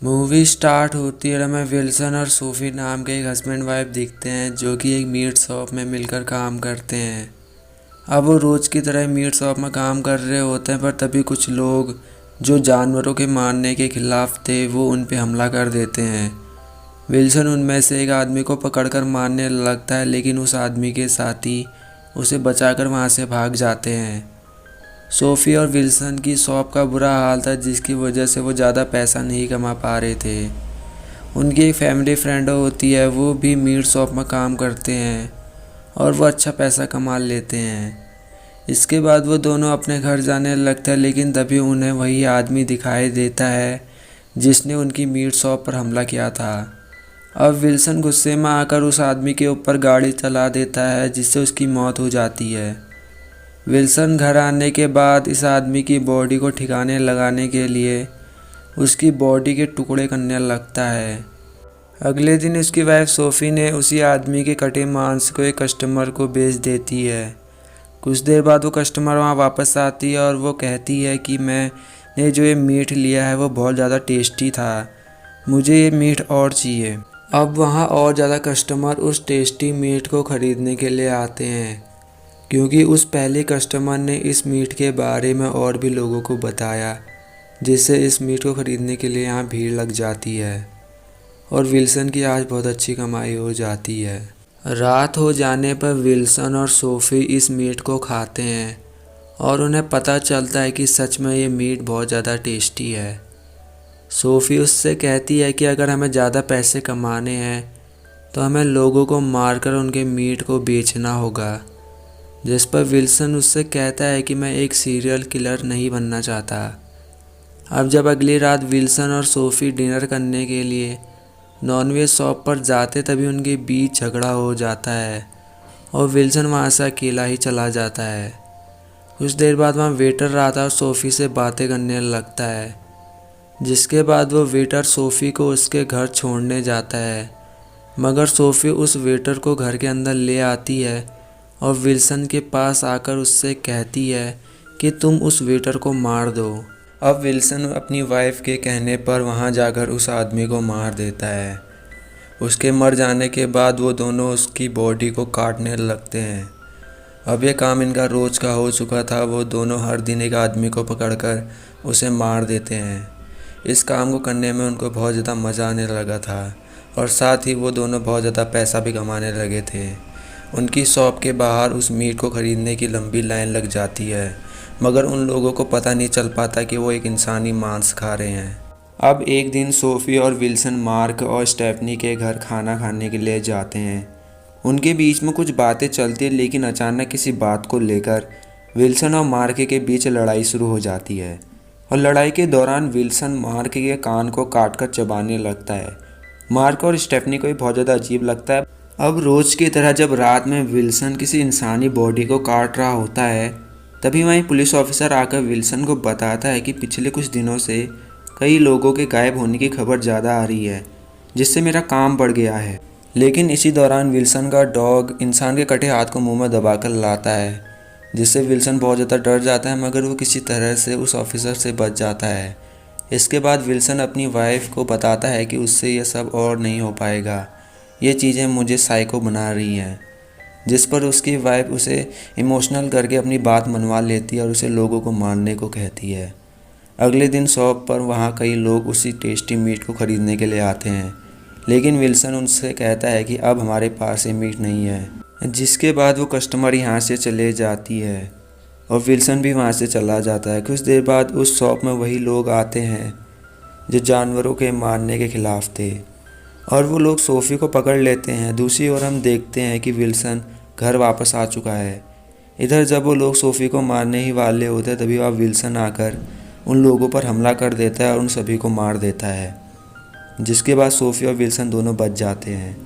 Movie start होती है और हमें विल्सन और सोफी नाम के एक हस्बैंड वाइफ दिखते हैं जो कि एक मीट शॉप में मिलकर काम करते हैं। अब वो रोज़ की तरह मीट शॉप में काम कर रहे होते हैं, पर तभी कुछ लोग जो जानवरों के मारने के खिलाफ थे वो उन पे हमला कर देते हैं। विल्सन उनमें से एक आदमी को पकड़कर मारने लगता है, लेकिन उस आदमी के साथी उसे बचाकर वहाँ से भाग जाते हैं। सोफ़ी और विल्सन की शॉप का बुरा हाल था, जिसकी वजह से वो ज़्यादा पैसा नहीं कमा पा रहे थे। उनकी एक फैमिली फ्रेंड होती है, वो भी मीट शॉप में काम करते हैं और वो अच्छा पैसा कमा लेते हैं। इसके बाद वो दोनों अपने घर जाने लगते हैं, लेकिन तभी उन्हें वही आदमी दिखाई देता है जिसने उनकी मीट शॉप पर हमला किया था। अब विल्सन गुस्से में आकर उस आदमी के ऊपर गाड़ी चला देता है, जिससे उसकी मौत हो जाती है। विल्सन घर आने के बाद इस आदमी की बॉडी को ठिकाने लगाने के लिए उसकी बॉडी के टुकड़े करने लगता है। अगले दिन उसकी वाइफ सोफ़ी ने उसी आदमी के कटे मांस को एक कस्टमर को बेच देती है। कुछ देर बाद वो कस्टमर वहाँ वापस आती है और वो कहती है कि मैंने जो ये मीट लिया है वो बहुत ज़्यादा टेस्टी था, मुझे ये मीट और चाहिए। अब वहाँ और ज़्यादा कस्टमर उस टेस्टी मीट को ख़रीदने के लिए आते हैं, क्योंकि उस पहले कस्टमर ने इस मीट के बारे में और भी लोगों को बताया, जिससे इस मीट को ख़रीदने के लिए यहाँ भीड़ लग जाती है और विल्सन की आज बहुत अच्छी कमाई हो जाती है। रात हो जाने पर विल्सन और सोफ़ी इस मीट को खाते हैं और उन्हें पता चलता है कि सच में ये मीट बहुत ज़्यादा टेस्टी है। सोफ़ी उससे कहती है कि अगर हमें ज़्यादा पैसे कमाने हैं तो हमें लोगों को मारकर उनके मीट को बेचना होगा, जिस पर विल्सन उससे कहता है कि मैं एक सीरियल किलर नहीं बनना चाहता। अब जब अगली रात विल्सन और सोफ़ी डिनर करने के लिए नॉनवेज शॉप पर जाते, तभी उनके बीच झगड़ा हो जाता है और विल्सन वहाँ से अकेला ही चला जाता है। कुछ देर बाद वहाँ वेटर आता और सोफ़ी से बातें करने लगता है, जिसके बाद वो वेटर सोफ़ी को उसके घर छोड़ने जाता है, मगर सोफ़ी उस वेटर को घर के अंदर ले आती है और विल्सन के पास आकर उससे कहती है कि तुम उस वेटर को मार दो। अब विल्सन अपनी वाइफ के कहने पर वहां जाकर उस आदमी को मार देता है। उसके मर जाने के बाद वो दोनों उसकी बॉडी को काटने लगते हैं। अब ये काम इनका रोज़ का हो चुका था। वो दोनों हर दिन एक आदमी को पकड़कर उसे मार देते हैं। इस काम को करने में उनको बहुत ज़्यादा मज़ा आने लगा था और साथ ही वो दोनों बहुत ज़्यादा पैसा भी कमाने लगे थे। उनकी शॉप के बाहर उस मीट को ख़रीदने की लंबी लाइन लग जाती है, मगर उन लोगों को पता नहीं चल पाता कि वो एक इंसानी मांस खा रहे हैं। अब एक दिन सोफ़ी और विल्सन मार्क और स्टेफनी के घर खाना खाने के लिए जाते हैं। उनके बीच में कुछ बातें चलती है, लेकिन अचानक किसी बात को लेकर विल्सन और मार्क के बीच लड़ाई शुरू हो जाती है और लड़ाई के दौरान विल्सन मार्क के कान को काटकर चबाने लगता है। मार्क और स्टेफनी को भी बहुत ज़्यादा अजीब लगता है। अब रोज़ की तरह जब रात में विल्सन किसी इंसानी बॉडी को काट रहा होता है, तभी वहीं पुलिस ऑफिसर आकर विल्सन को बताता है कि पिछले कुछ दिनों से कई लोगों के गायब होने की खबर ज़्यादा आ रही है, जिससे मेरा काम बढ़ गया है। लेकिन इसी दौरान विल्सन का डॉग इंसान के कटे हाथ को मुंह में दबाकर लाता है, जिससे विल्सन बहुत ज़्यादा डर जाता है, मगर वो किसी तरह से उस ऑफिसर से बच जाता है। इसके बाद विल्सन अपनी वाइफ को बताता है कि उससे यह सब और नहीं हो पाएगा, ये चीज़ें मुझे साइको बना रही हैं, जिस पर उसकी वाइफ उसे इमोशनल करके अपनी बात मनवा लेती है और उसे लोगों को मारने को कहती है। अगले दिन शॉप पर वहाँ कई लोग उसी टेस्टी मीट को ख़रीदने के लिए आते हैं, लेकिन विल्सन उनसे कहता है कि अब हमारे पास ये मीट नहीं है, जिसके बाद वो कस्टमर यहाँ से चले जाती है और विल्सन भी वहाँ से चला जाता है। कुछ देर बाद उस शॉप में वही लोग आते हैं जो जानवरों के मारने के ख़िलाफ़ थे और वो लोग सोफ़ी को पकड़ लेते हैं। दूसरी ओर हम देखते हैं कि विल्सन घर वापस आ चुका है। इधर जब वो लोग सोफ़ी को मारने ही वाले होते हैं, तभी वह विल्सन आकर उन लोगों पर हमला कर देता है और उन सभी को मार देता है, जिसके बाद सोफ़ी और विल्सन दोनों बच जाते हैं।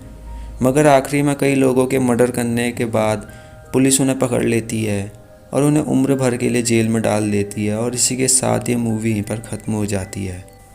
मगर आखिरी में कई लोगों के मर्डर करने के बाद पुलिस उन्हें पकड़ लेती है और उन्हें उम्र भर के लिए जेल में डाल देती है और इसी के साथ ये मूवी यहीं पर ख़त्म हो जाती है।